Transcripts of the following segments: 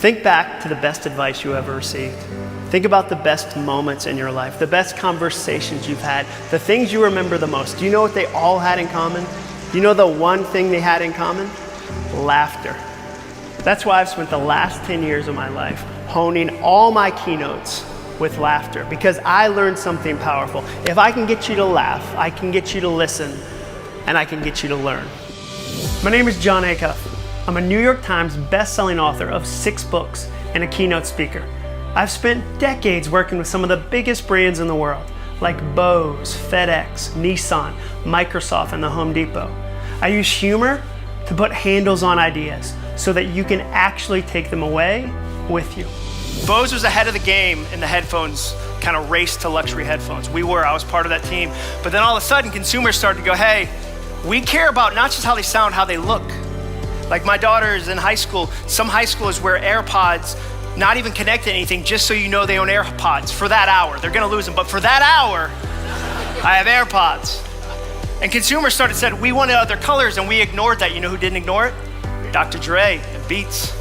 Think back to the best advice you ever received. Think about the best moments in your life, the best conversations you've had, the things you remember the most. Do you know what they all had in common? Do you know the one thing they had in common? Laughter. That's why I've spent the last 10 years of my life honing all my keynotes with laughter, because I learned something powerful. If I can get you to laugh, I can get you to listen, and I can get you to learn. My name is Jon Acuff. I'm a New York Times best-selling author of 6 books and a keynote speaker. I've spent decades working with some of the biggest brands in the world, like Bose, FedEx, Nissan, Microsoft, and the Home Depot. I use humor to put handles on ideas so that you can actually take them away with you. Bose was ahead of the game in the headphones kind of race to luxury headphones. I was part of that team. But then all of a sudden, consumers started to go, hey, we care about not just how they sound, how they look. Like my daughter is in high school. Some high schools wear AirPods, not even connected to anything, just so you know they own AirPods for that hour. They're gonna lose them, but for that hour, I have AirPods. And consumers said, we wanted other colors, and we ignored that. You know who didn't ignore it? Dr. Dre and Beats.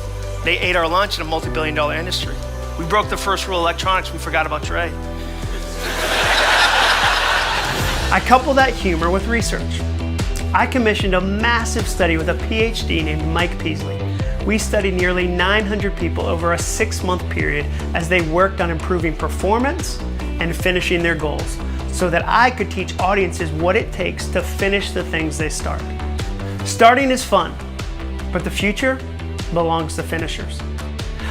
They ate our lunch in a multi-billion-dollar industry. We broke the first rule of electronics. We forgot about Dre. I couple that humor with research. I commissioned a massive study with a PhD named Mike Peasley. We studied nearly 900 people over a 6-month period as they worked on improving performance and finishing their goals, so that I could teach audiences what it takes to finish the things they start. Starting is fun, but the future belongs to finishers.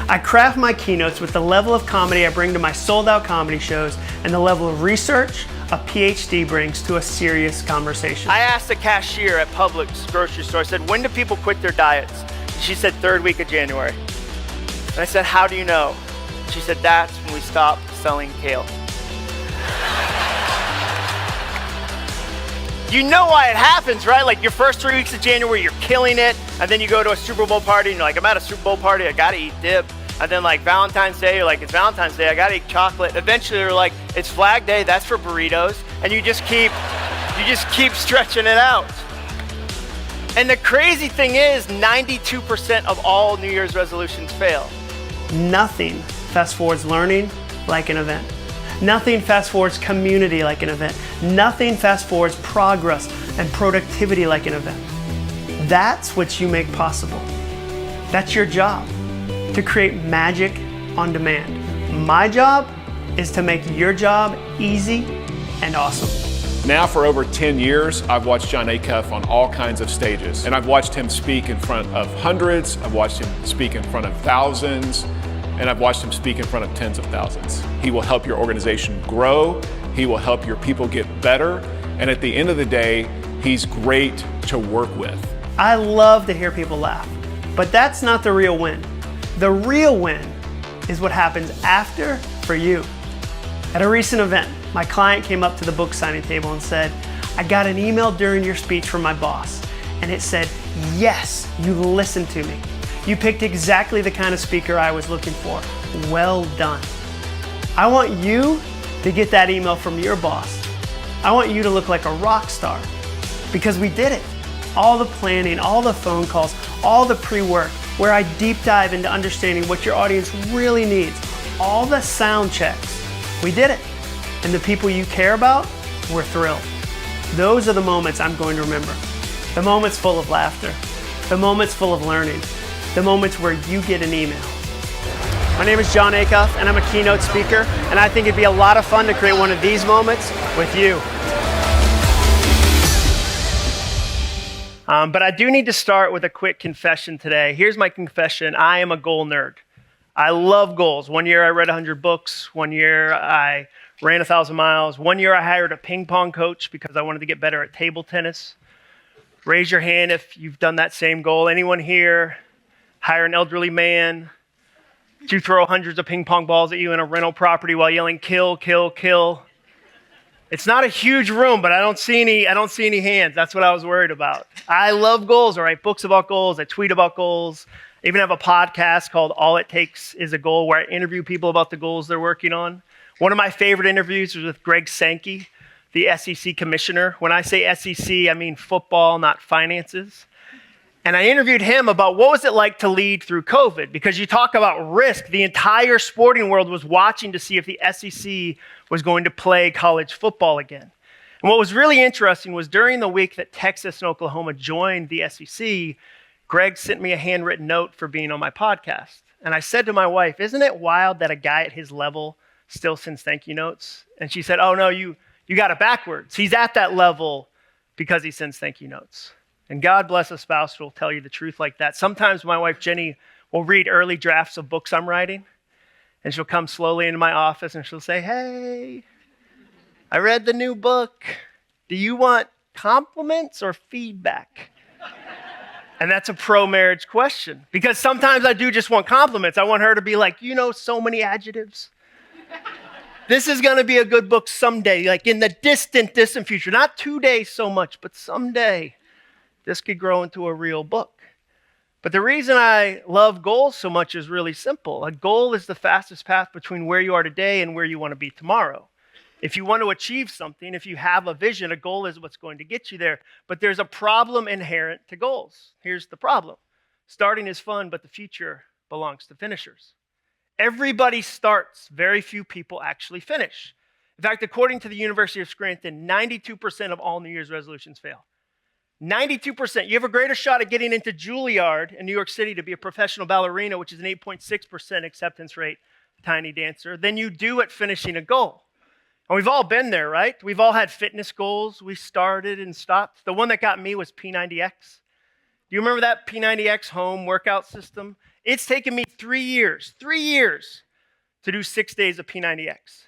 I craft my keynotes with the level of comedy I bring to my sold-out comedy shows and the level of research a PhD brings to a serious conversation. I asked the cashier at Publix grocery store, I said, when do people quit their diets? She said, 3rd week of January. And I said, how do you know? She said, that's when we stop selling kale. You know why it happens, right? Like your first 3 weeks of January, you're killing it, and then you go to a Super Bowl party, and you're like, I'm at a Super Bowl party, I gotta eat dip. And then like Valentine's Day, you're like, it's Valentine's Day, I gotta eat chocolate. Eventually you're like, it's Flag Day, that's for burritos. And you just keep stretching it out. And the crazy thing is, 92% of all New Year's resolutions fail. Nothing fast forwards learning like an event. Nothing fast forwards community like an event. Nothing fast forwards progress and productivity like an event. That's what you make possible. That's your job, to create magic on demand. My job is to make your job easy and awesome. Now for over 10 years, I've watched Jon Acuff on all kinds of stages. And I've watched him speak in front of hundreds, I've watched him speak in front of thousands, and I've watched him speak in front of tens of thousands. He will help your organization grow, he will help your people get better, and at the end of the day, he's great to work with. I love to hear people laugh, but that's not the real win. The real win is what happens after for you. At a recent event, my client came up to the book signing table and said, I got an email during your speech from my boss, and it said, yes, you listened to me. You picked exactly the kind of speaker I was looking for. Well done. I want you to get that email from your boss. I want you to look like a rock star, because we did it. All the planning, all the phone calls, all the pre-work, where I deep dive into understanding what your audience really needs, all the sound checks. We did it. And the people you care about were thrilled. Those are the moments I'm going to remember. The moments full of laughter, the moments full of learning, the moments where you get an email. My name is Jon Acuff, and I'm a keynote speaker, and I think it'd be a lot of fun to create one of these moments with you. But I do need to start with a quick confession today. Here's my confession. I am a goal nerd. I love goals. One year I read 100 books. One year I ran 1,000 miles. One year I hired a ping pong coach because I wanted to get better at table tennis. Raise your hand if you've done that same goal. Anyone here hire an elderly man to throw hundreds of ping pong balls at you in a rental property while yelling, kill, kill, kill? It's not a huge room, but I don't see any hands. That's what I was worried about. I love goals. I write books about goals. I tweet about goals. I even have a podcast called All It Takes Is a Goal, where I interview people about the goals they're working on. One of my favorite interviews was with Greg Sankey, the SEC commissioner. When I say SEC, I mean football, not finances. And I interviewed him about what was it like to lead through COVID, because you talk about risk. The entire sporting world was watching to see if the SEC was going to play college football again. And what was really interesting was during the week that Texas and Oklahoma joined the SEC, Greg sent me a handwritten note for being on my podcast. And I said to my wife, isn't it wild that a guy at his level still sends thank you notes? And she said, oh no, you got it backwards. He's at that level because he sends thank you notes. And God bless a spouse who will tell you the truth like that. Sometimes my wife, Jenny, will read early drafts of books I'm writing, and she'll come slowly into my office and she'll say, hey, I read the new book. Do you want compliments or feedback? And that's a pro-marriage question, because sometimes I do just want compliments. I want her to be like, so many adjectives. This is going to be a good book someday, like in the distant future. Not today so much, but someday. This could grow into a real book. But the reason I love goals so much is really simple. A goal is the fastest path between where you are today and where you want to be tomorrow. If you want to achieve something, if you have a vision, a goal is what's going to get you there. But there's a problem inherent to goals. Here's the problem. Starting is fun, but the future belongs to finishers. Everybody starts. Very few people actually finish. In fact, according to the University of Scranton, 92% of all New Year's resolutions fail. 92%. You have a greater shot at getting into Juilliard in New York City to be a professional ballerina, which is an 8.6% acceptance rate, tiny dancer, than you do at finishing a goal. And we've all been there, right? We've all had fitness goals. We started and stopped. The one that got me was P90X. Do you remember that P90X home workout system? It's taken me 3 years to do 6 days of P90X.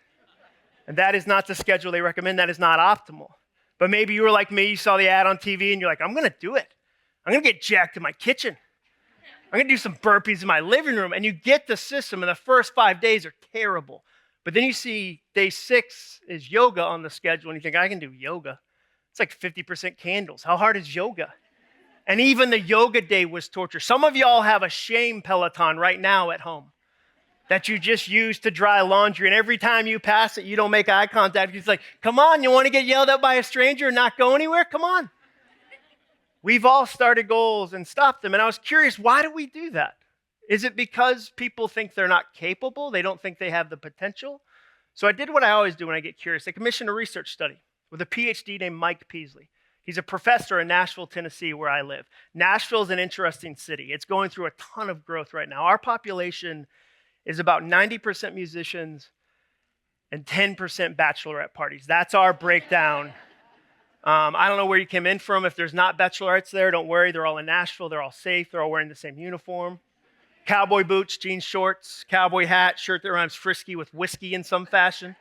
And that is not the schedule they recommend. That is not optimal. But maybe you were like me, you saw the ad on TV and you're like, I'm going to do it. I'm going to get jacked in my kitchen. I'm going to do some burpees in my living room. And you get the system, and the first 5 days are terrible. But then you see day 6 is yoga on the schedule, and you think, I can do yoga. It's like 50% candles. How hard is yoga? And even the yoga day was torture. Some of y'all have a shame Peloton right now at home that you just use to dry laundry. And every time you pass it, you don't make eye contact. It's like, come on, you want to get yelled at by a stranger and not go anywhere? Come on. We've all started goals and stopped them. And I was curious, why do we do that? Is it because people think they're not capable? They don't think they have the potential? So I did what I always do when I get curious. I commissioned a research study with a PhD named Mike Peasley. He's a professor in Nashville, Tennessee, where I live. Nashville is an interesting city. It's going through a ton of growth right now. Our population is about 90% musicians and 10% bachelorette parties. That's our breakdown. I don't know where you came in from. If there's not bachelorettes there, don't worry. They're all in Nashville. They're all safe. They're all wearing the same uniform. Cowboy boots, jean shorts, cowboy hat, shirt that rhymes frisky with whiskey in some fashion.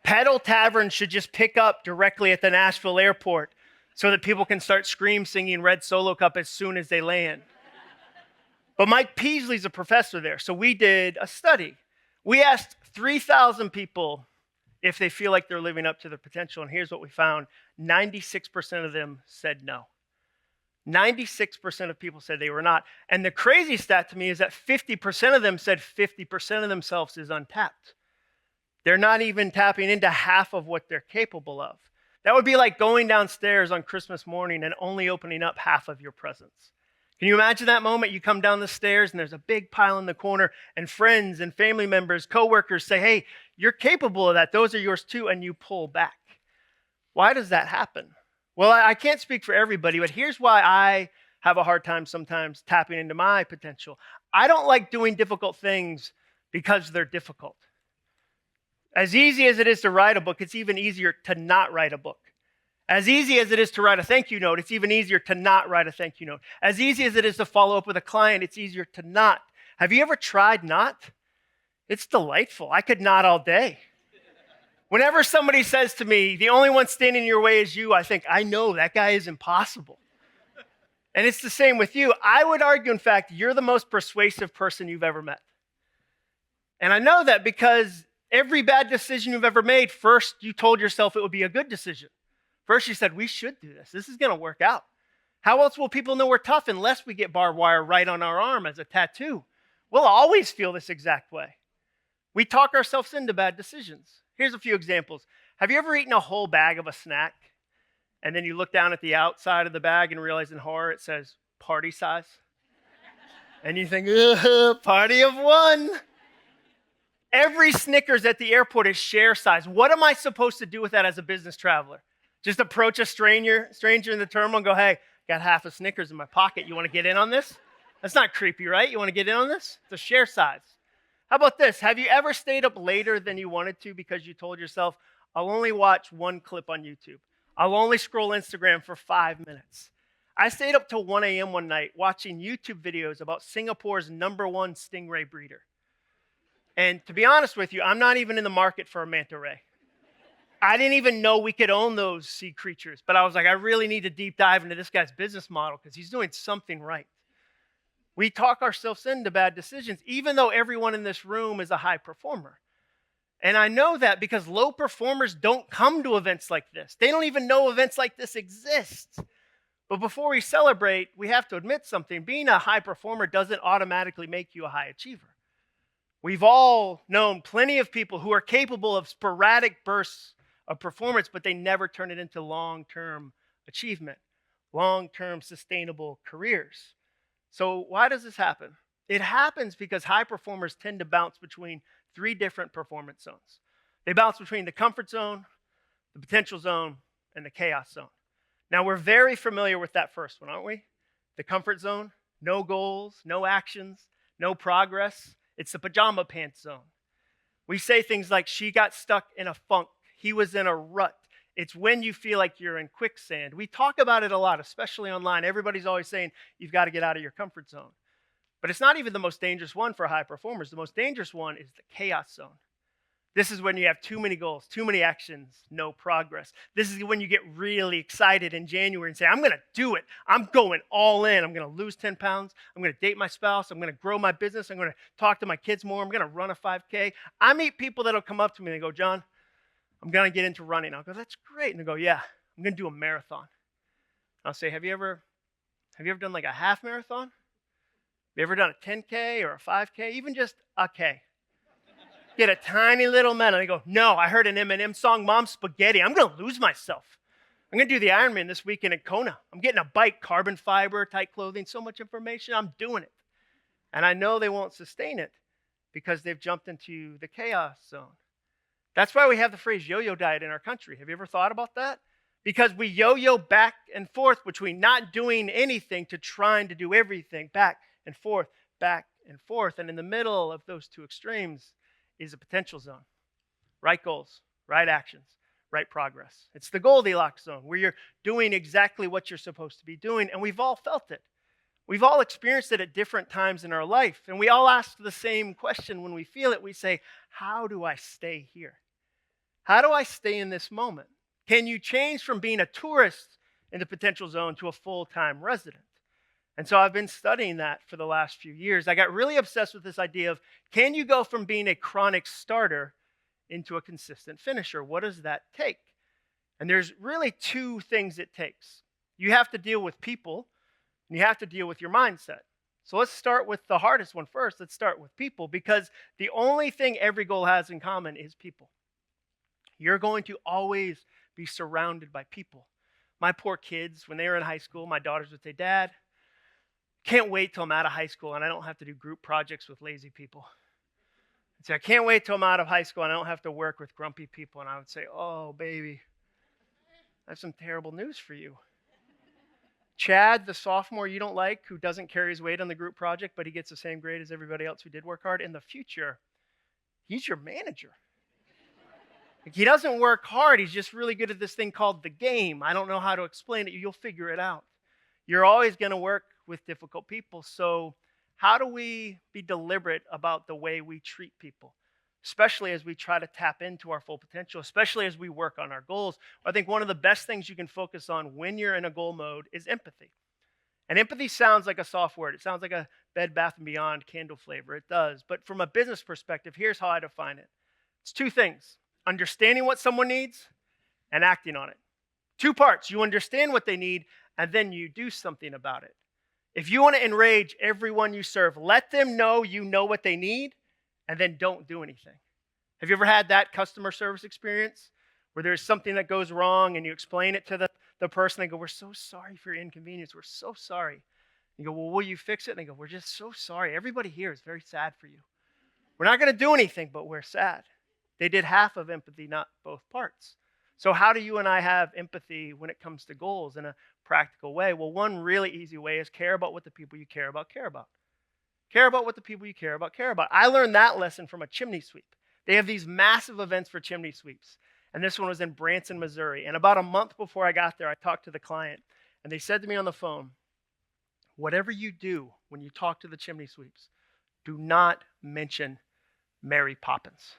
Pedal Tavern should just pick up directly at the Nashville airport so that people can start singing Red Solo Cup as soon as they land. But Mike Peasley's a professor there, so we did a study. We asked 3,000 people if they feel like they're living up to their potential, and here's what we found. 96% of them said no. 96% of people said they were not. And the crazy stat to me is that 50% of them said 50% of themselves is untapped. They're not even tapping into half of what they're capable of. That would be like going downstairs on Christmas morning and only opening up half of your presents. Can you imagine that moment? You come down the stairs and there's a big pile in the corner, and friends and family members, coworkers say, hey, you're capable of that. Those are yours too. And you pull back. Why does that happen? Well, I can't speak for everybody, but here's why I have a hard time sometimes tapping into my potential. I don't like doing difficult things because they're difficult. As easy as it is to write a book, it's even easier to not write a book. As easy as it is to write a thank you note, it's even easier to not write a thank you note. As easy as it is to follow up with a client, it's easier to not. Have you ever tried not? It's delightful. I could not all day. Whenever somebody says to me, the only one standing in your way is you, I think, I know that guy is impossible. And it's the same with you. I would argue, in fact, you're the most persuasive person you've ever met. And I know that because every bad decision you've ever made, first you told yourself it would be a good decision. First, you said, we should do this. This is going to work out. How else will people know we're tough unless we get barbed wire right on our arm as a tattoo? We'll always feel this exact way. We talk ourselves into bad decisions. Here's a few examples. Have you ever eaten a whole bag of a snack, and then you look down at the outside of the bag and realize in horror it says, party size. And you think, party of one. Every Snickers at the airport is share size. What am I supposed to do with that as a business traveler? Just approach a stranger in the terminal and go, hey, got half a Snickers in my pocket. You want to get in on this? That's not creepy, right? You want to get in on this? It's a share size. How about this? Have you ever stayed up later than you wanted to because you told yourself, I'll only watch one clip on YouTube. I'll only scroll Instagram for 5 minutes. I stayed up till 1 a.m. one night watching YouTube videos about Singapore's #1 stingray breeder. And to be honest with you, I'm not even in the market for a manta ray. I didn't even know we could own those sea creatures, but I was like, I really need to deep dive into this guy's business model because he's doing something right. We talk ourselves into bad decisions, even though everyone in this room is a high performer. And I know that because low performers don't come to events like this. They don't even know events like this exist. But before we celebrate, we have to admit something. Being a high performer doesn't automatically make you a high achiever. We've all known plenty of people who are capable of sporadic bursts of performance, but they never turn it into long-term achievement, long-term sustainable careers. So why does this happen? It happens because high performers tend to bounce between 3 different performance zones. They bounce between the comfort zone, the potential zone, and the chaos zone. Now, we're very familiar with that first one, aren't we? The comfort zone, no goals, no actions, no progress. It's the pajama pants zone. We say things like, she got stuck in a funk. He was in a rut. It's when you feel like you're in quicksand. We talk about it a lot, especially online. Everybody's always saying, you've got to get out of your comfort zone. But it's not even the most dangerous one for high performers. The most dangerous one is the chaos zone. This is when you have too many goals, too many actions, no progress. This is when you get really excited in January and say, I'm going to do it. I'm going all in. I'm going to lose 10 pounds. I'm going to date my spouse. I'm going to grow my business. I'm going to talk to my kids more. I'm going to run a 5K. I meet people that'll come up to me and they go, John, I'm going to get into running. I'll go, that's great. And they go, yeah, I'm going to do a marathon. I'll say, have you ever done like a half marathon? Have you ever done a 10K or a 5K? Even just a K. Get a tiny little medal. They go, no, I heard an Eminem song, Mom Spaghetti. I'm going to lose myself. I'm going to do the Ironman this weekend in Kona. I'm getting a bike, carbon fiber, tight clothing, so much information. I'm doing it. And I know they won't sustain it because they've jumped into the chaos zone. That's why we have the phrase yo-yo diet in our country. Have you ever thought about that? Because we yo-yo back and forth between not doing anything to trying to do everything, back and forth, back and forth. And in the middle of those two extremes is a potential zone. Right goals, right actions, right progress. It's the Goldilocks zone where you're doing exactly what you're supposed to be doing, and we've all felt it. We've all experienced it at different times in our life, and we all ask the same question when we feel it. We say, how do I stay here? How do I stay in this moment? Can you change from being a tourist in the potential zone to a full-time resident? And so I've been studying that for the last few years. I got really obsessed with this idea of, can you go from being a chronic starter into a consistent finisher? What does that take? And there's really 2 things it takes. You have to deal with people, and you have to deal with your mindset. So let's start with the hardest one first. Let's start with people, because the only thing every goal has in common is people. You're going to always be surrounded by people. My poor kids, when they were in high school, my daughters would say, Dad, can't wait till I'm out of high school and I don't have to do group projects with lazy people. I'd say, I can't wait till I'm out of high school and I don't have to work with grumpy people. And I would say, oh, baby, I have some terrible news for you. Chad, the sophomore you don't like, who doesn't carry his weight on the group project, but he gets the same grade as everybody else who did work hard, in the future, he's your manager. He doesn't work hard. He's just really good at this thing called the game. I don't know how to explain it. You'll figure it out. You're always going to work with difficult people. So how do we be deliberate about the way we treat people, especially as we try to tap into our full potential, especially as we work on our goals? I think one of the best things you can focus on when you're in a goal mode is empathy. And empathy sounds like a soft word. It sounds like a Bed Bath & Beyond candle flavor. It does. But from a business perspective, here's how I define it. It's 2 things: understanding what someone needs and acting on it. 2 parts. You understand what they need, and then you do something about it. If you want to enrage everyone you serve, let them know you know what they need, and then don't do anything. Have you ever had that customer service experience where there's something that goes wrong and you explain it to the person? They go, we're so sorry for your inconvenience. We're so sorry. You go, well, will you fix it? And they go, we're just so sorry. Everybody here is very sad for you. We're not going to do anything, but we're sad. They did half of empathy, not both parts. So how do you and I have empathy when it comes to goals in a practical way? Well, one really easy way is care about what the people you care about care about. Care about what the people you care about care about. I learned that lesson from a chimney sweep. They have these massive events for chimney sweeps. And this one was in Branson, Missouri. And about a month before I got there, I talked to the client. And they said to me on the phone, whatever you do when you talk to the chimney sweeps, do not mention Mary Poppins.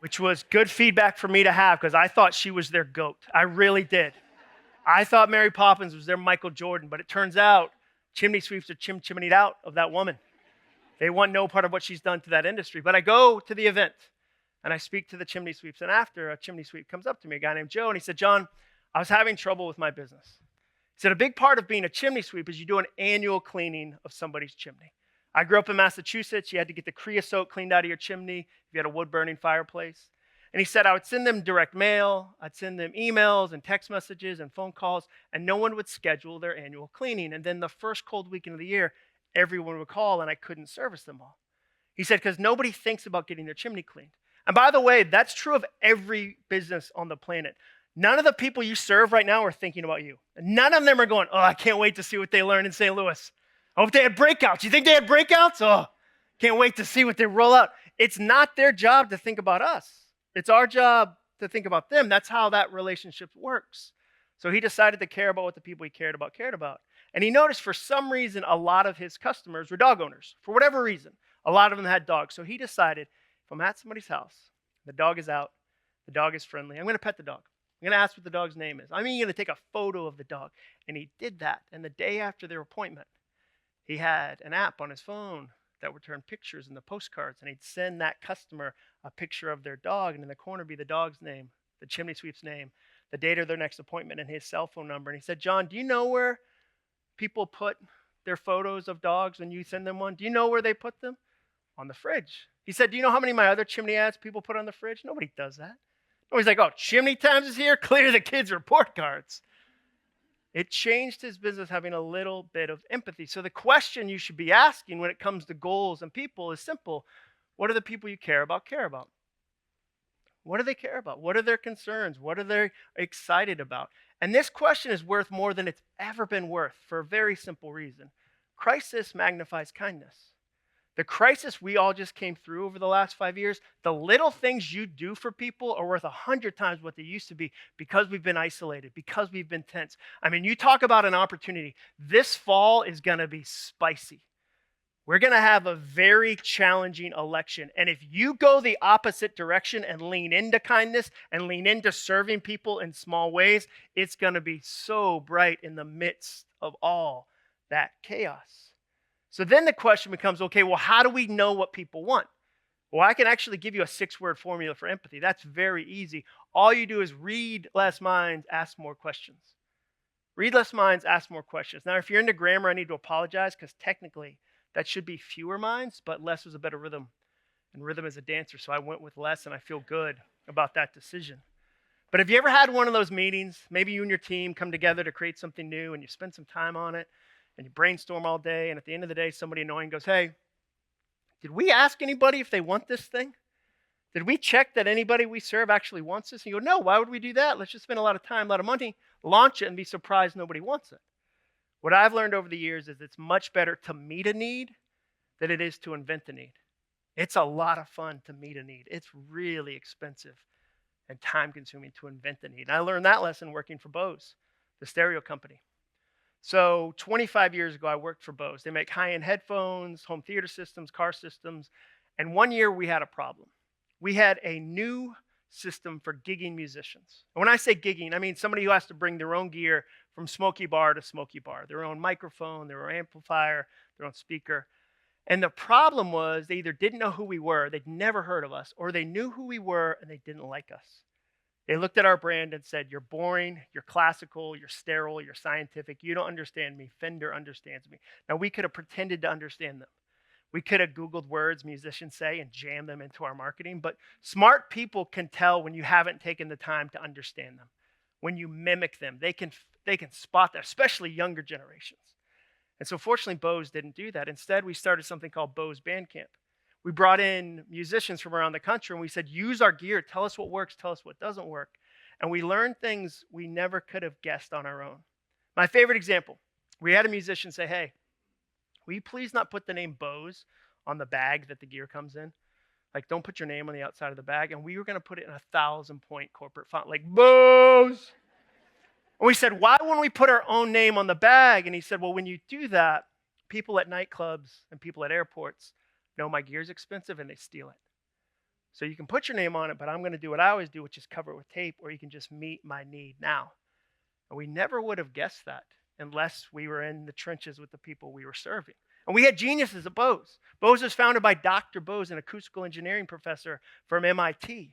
Which was good feedback for me to have because I thought she was their GOAT. I really did. I thought Mary Poppins was their Michael Jordan, but it turns out chimney sweeps are chimneyed out of that woman. They want no part of what she's done to that industry. But I go to the event, and I speak to the chimney sweeps, and after, a chimney sweep comes up to me, a guy named Joe, and he said, John, I was having trouble with my business. He said, a big part of being a chimney sweep is you do an annual cleaning of somebody's chimney. I grew up in Massachusetts. You had to get the creosote cleaned out of your chimney if you had a wood-burning fireplace. And he said, I would send them direct mail, I'd send them emails and text messages and phone calls, and no one would schedule their annual cleaning. And then the first cold weekend of the year, everyone would call, and I couldn't service them all. He said, because nobody thinks about getting their chimney cleaned. And by the way, that's true of every business on the planet. None of the people you serve right now are thinking about you. None of them are going, oh, I can't wait to see what they learn in St. Louis. I hope they had breakouts. You think they had breakouts? Oh, can't wait to see what they roll out. It's not their job to think about us. It's our job to think about them. That's how that relationship works. So he decided to care about what the people he cared about. And he noticed for some reason, a lot of his customers were dog owners. For whatever reason, a lot of them had dogs. So he decided, if I'm at somebody's house, the dog is out, the dog is friendly, I'm going to pet the dog. I'm going to ask what the dog's name is. I'm even going to take a photo of the dog. And he did that. And the day after their appointment, he had an app on his phone that would turn pictures into postcards, and he'd send that customer a picture of their dog, and in the corner be the dog's name, the chimney sweep's name, the date of their next appointment, and his cell phone number. And he said, John, do you know where people put their photos of dogs when you send them one? Do you know where they put them? On the fridge. He said, do you know how many of my other chimney ads people put on the fridge? Nobody does that. Nobody's like, oh, Chimney Times is here? Clear the kids' report cards. It changed his business having a little bit of empathy. So the question you should be asking when it comes to goals and people is simple. What do the people you care about care about? What do they care about? What are their concerns? What are they excited about? And this question is worth more than it's ever been worth for a very simple reason. Crisis magnifies kindness. The crisis we all just came through over the last 5 years, the little things you do for people are worth 100 times what they used to be because we've been isolated, because we've been tense. I mean, you talk about an opportunity. This fall is going to be spicy. We're going to have a very challenging election. And if you go the opposite direction and lean into kindness and lean into serving people in small ways, it's going to be so bright in the midst of all that chaos. So then the question becomes, okay, well, how do we know what people want? Well, I can actually give you a 6-word formula for empathy. That's very easy. All you do is read less minds, ask more questions. Read less minds, ask more questions. Now, if you're into grammar, I need to apologize because technically that should be fewer minds, but less was a better rhythm. And rhythm is a dancer, so I went with less, and I feel good about that decision. But have you ever had one of those meetings? Maybe you and your team come together to create something new, and you spend some time on it, and you brainstorm all day, and at the end of the day, somebody annoying goes, hey, did we ask anybody if they want this thing? Did we check that anybody we serve actually wants this? And you go, no, why would we do that? Let's just spend a lot of time, a lot of money, launch it, and be surprised nobody wants it. What I've learned over the years is it's much better to meet a need than it is to invent a need. It's a lot of fun to meet a need. It's really expensive and time-consuming to invent a need. And I learned that lesson working for Bose, the stereo company. So 25 years ago, I worked for Bose. They make high-end headphones, home theater systems, car systems. And one year, we had a problem. We had a new system for gigging musicians. And when I say gigging, I mean somebody who has to bring their own gear from smoky bar to smoky bar, their own microphone, their own amplifier, their own speaker. And the problem was they either didn't know who we were, they'd never heard of us, or they knew who we were and they didn't like us. They looked at our brand and said, you're boring, you're classical, you're sterile, you're scientific, you don't understand me. Fender understands me. Now, we could have pretended to understand them. We could have Googled words musicians say and jammed them into our marketing, but smart people can tell when you haven't taken the time to understand them. When you mimic them, they can spot that, especially younger generations. And so fortunately, Bose didn't do that. Instead, we started something called Bose Bandcamp. We brought in musicians from around the country, and we said, use our gear, tell us what works, tell us what doesn't work. And we learned things we never could have guessed on our own. My favorite example, we had a musician say, hey, will you please not put the name Bose on the bag that the gear comes in? Like, don't put your name on the outside of the bag. And we were going to put it in 1,000-point corporate font, like Bose. And we said, why wouldn't we put our own name on the bag? And he said, well, when you do that, people at nightclubs and people at airports know my gear's expensive and they steal it. So you can put your name on it, but I'm going to do what I always do, which is cover it with tape, or you can just meet my need now. And we never would have guessed that unless we were in the trenches with the people we were serving. And we had geniuses at Bose. Bose was founded by Dr. Bose, an acoustical engineering professor from MIT.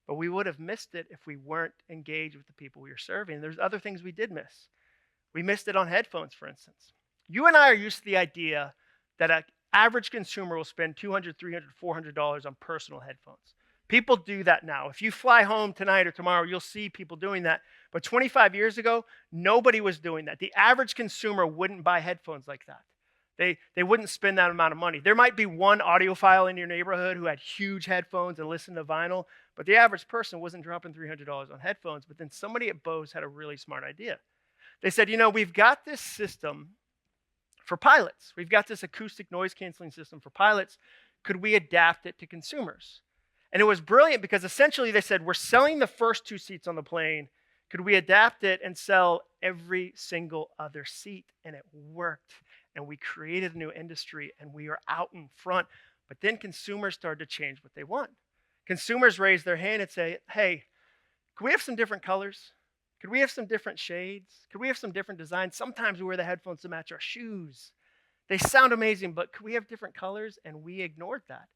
But we would have missed it if we weren't engaged with the people we were serving. There's other things we did miss. We missed it on headphones, for instance. You and I are used to the idea that an average consumer will spend $200, $300, $400 on personal headphones. People do that now. If you fly home tonight or tomorrow, you'll see people doing that. But 25 years ago, nobody was doing that. The average consumer wouldn't buy headphones like that. They wouldn't spend that amount of money. There might be one audiophile in your neighborhood who had huge headphones and listened to vinyl, but the average person wasn't dropping $300 on headphones. But then somebody at Bose had a really smart idea. They said, we've got this system for pilots. We've got this acoustic noise canceling system for pilots. Could we adapt it to consumers? And it was brilliant because essentially they said, we're selling the first 2 seats on the plane. Could we adapt it and sell every single other seat? And it worked. And we created a new industry, and we are out in front. But then consumers started to change what they want. Consumers raise their hand and say, hey, could we have some different colors? Could we have some different shades? Could we have some different designs? Sometimes we wear the headphones to match our shoes. They sound amazing, but could we have different colors? And we ignored that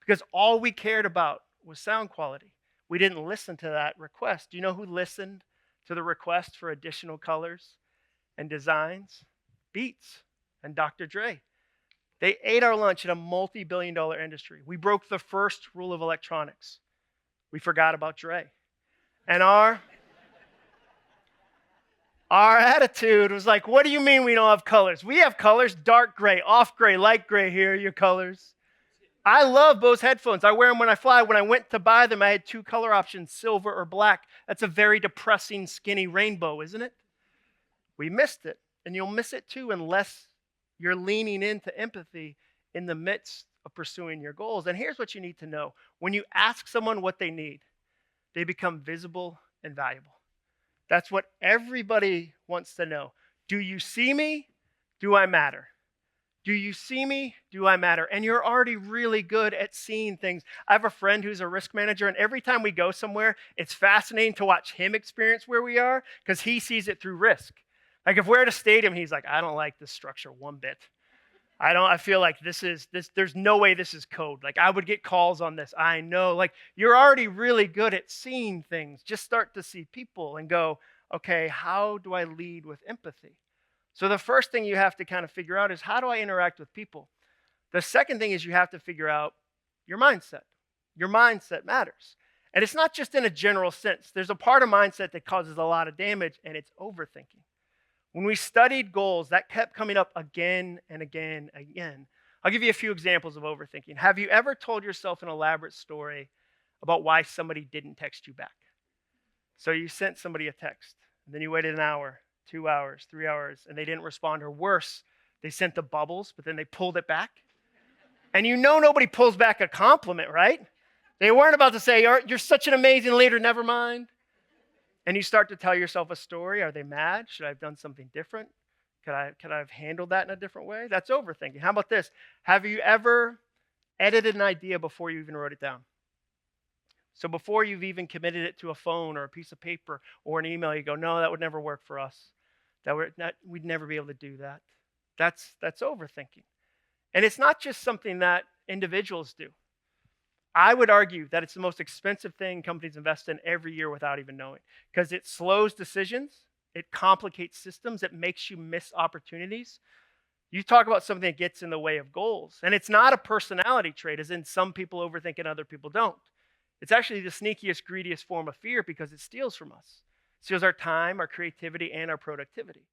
because all we cared about was sound quality. We didn't listen to that request. Do you know who listened to the request for additional colors and designs? Beats and Dr. Dre. They ate our lunch in a multi-billion-dollar industry. We broke the first rule of electronics. We forgot about Dre. And our attitude was like, what do you mean we don't have colors? We have colors, dark gray, off gray, light gray, here are your colors. I love Bose headphones. I wear them when I fly. When I went to buy them, I had 2 color options, silver or black. That's a very depressing, skinny rainbow, isn't it? We missed it. And you'll miss it too unless you're leaning into empathy in the midst of pursuing your goals. And here's what you need to know. When you ask someone what they need, they become visible and valuable. That's what everybody wants to know. Do you see me? Do I matter? Do you see me? Do I matter? And you're already really good at seeing things. I have a friend who's a risk manager, and every time we go somewhere, it's fascinating to watch him experience where we are because he sees it through risk. Like if we're at a stadium, he's like, I don't like this structure one bit. I feel like there's no way this is code. Like I would get calls on this. I know. Like you're already really good at seeing things. Just start to see people and go, okay, how do I lead with empathy? So the first thing you have to kind of figure out is how do I interact with people? The second thing is you have to figure out your mindset. Your mindset matters. And it's not just in a general sense. There's a part of mindset that causes a lot of damage, and it's overthinking. When we studied goals, that kept coming up again and again and again. I'll give you a few examples of overthinking. Have you ever told yourself an elaborate story about why somebody didn't text you back? So you sent somebody a text, and then you waited an hour, 2 hours, 3 hours, and they didn't respond. Or worse, they sent the bubbles, but then they pulled it back. And you know nobody pulls back a compliment, right? They weren't about to say, you're such an amazing leader, never mind. And you start to tell yourself a story. Are they mad? Should I have done something different? Could I have handled that in a different way? That's overthinking. How about this? Have you ever edited an idea before you even wrote it down? So before you've even committed it to a phone or a piece of paper or an email, you go, no, that would never work for us. We'd never be able to do that. That's overthinking. And it's not just something that individuals do. I would argue that it's the most expensive thing companies invest in every year without even knowing, because it slows decisions, it complicates systems, it makes you miss opportunities. You talk about something that gets in the way of goals, and it's not a personality trait, as in some people overthink and other people don't. It's actually the sneakiest, greediest form of fear because it steals from us. It steals our time, our creativity, and our productivity.